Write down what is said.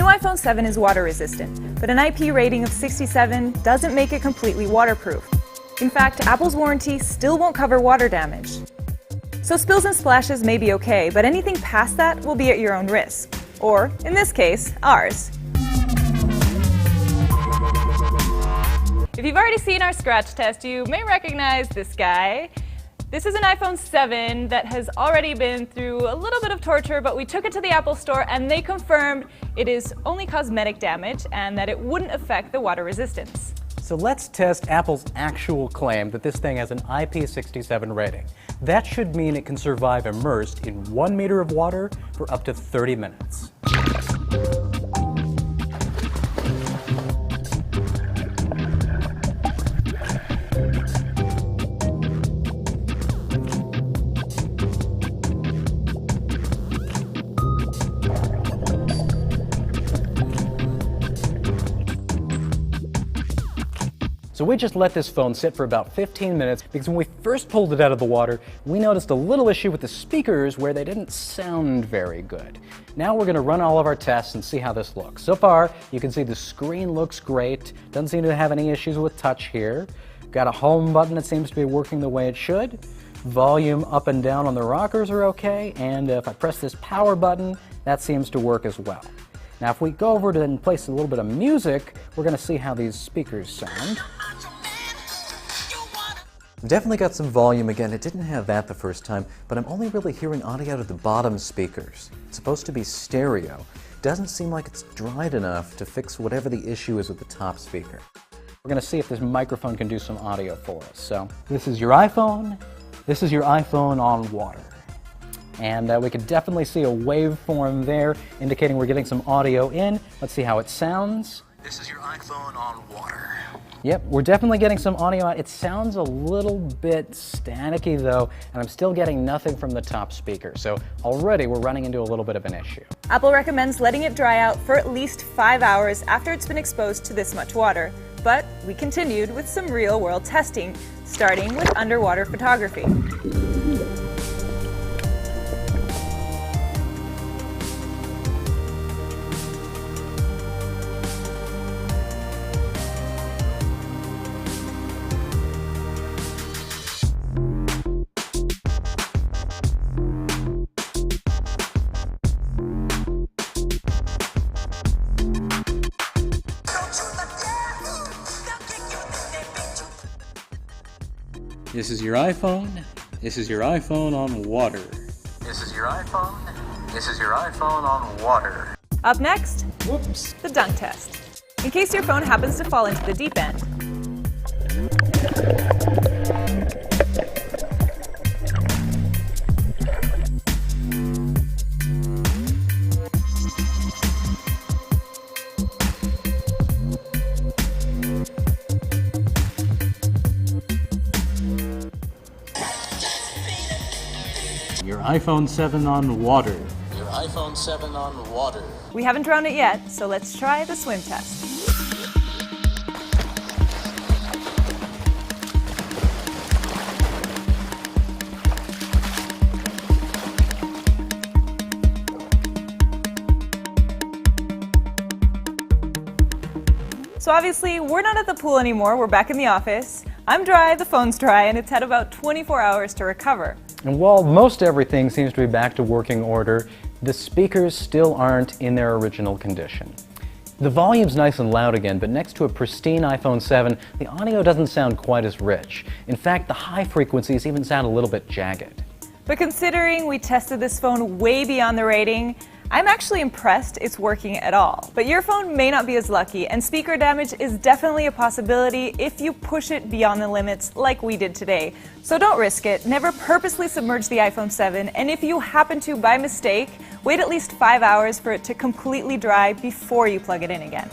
iPhone 7 is water resistant, but an IP rating of 67 doesn't make it completely waterproof. In fact, Apple's warranty still won't cover water damage. So spills and splashes may be okay, but anything past that will be at your own risk. Or, in this case, ours. If you've already seen our scratch test, you may recognize this guy. This is an iPhone 7 that has already been through a little bit of torture, but we took it to the Apple Store and they confirmed it is only cosmetic damage and that it wouldn't affect the water resistance. So let's test Apple's actual claim that this thing has an IP67 rating. That should mean it can survive immersed in 1 meter of water for up to 30 minutes. So we just let this phone sit for about 15 minutes because when we first pulled it out of the water, we noticed a little issue with the speakers where they didn't sound very good. Now we're going to run all of our tests and see how this looks. So far, you can see the screen looks great. Doesn't seem to have any issues with touch here. Got a home button that seems to be working the way it should. Volume up and down on the rockers are okay. And if I press this power button, that seems to work as well. Now if we go over to and place a little bit of music, we're going to see how these speakers sound. I've definitely got some volume again. It didn't have that the first time, but I'm only really hearing audio out of the bottom speakers. It's supposed to be stereo. Doesn't seem like it's dried enough to fix whatever the issue is with the top speaker. We're going to see if this microphone can do some audio for us. So this is your iPhone. This is your iPhone on water. And we can definitely see a waveform there indicating we're getting some audio in. Let's see how it sounds. This is your iPhone on water. Yep, we're definitely getting some audio out. It sounds a little bit staticky though, and I'm still getting nothing from the top speaker. So already we're running into a little bit of an issue. Apple recommends letting it dry out for at least 5 hours after it's been exposed to this much water. But we continued with some real-world testing, starting with underwater photography. This is your iPhone. This is your iPhone on water. This is your iPhone. This is your iPhone on water. Up next, whoops, the dunk test. In case your phone happens to fall into the deep end. Your iPhone 7 on water. Your iPhone 7 on water. We haven't drowned it yet, so let's try the swim test. So obviously, we're not at the pool anymore, we're back in the office. I'm dry, the phone's dry, and it's had about 24 hours to recover. And while most everything seems to be back to working order, the speakers still aren't in their original condition. The volume's nice and loud again, but next to a pristine iPhone 7, the audio doesn't sound quite as rich. In fact, the high frequencies even sound a little bit jagged. But considering we tested this phone way beyond the rating, I'm actually impressed it's working at all. But your phone may not be as lucky, and speaker damage is definitely a possibility if you push it beyond the limits like we did today. So don't risk it. Never purposely submerge the iPhone 7, and if you happen to by mistake, wait at least 5 hours for it to completely dry before you plug it in again.